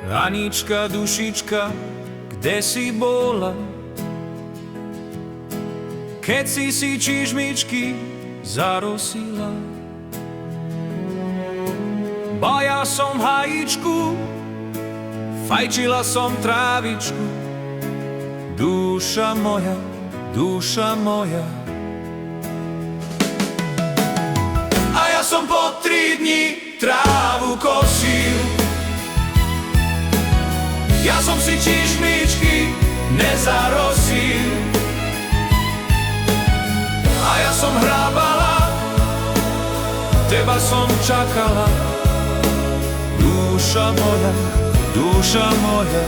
Anička, dušička, kde si bola? Keď si čižmičky zarosila. Ba ja som hajíčku, fajčila som trávičku. Duša moja, duša moja. A ja som po 3 dni trávu kosil. Ja som si čižmičky nezarosil. A ja som hrábala, teba som čakala. Duša moja, duša moja.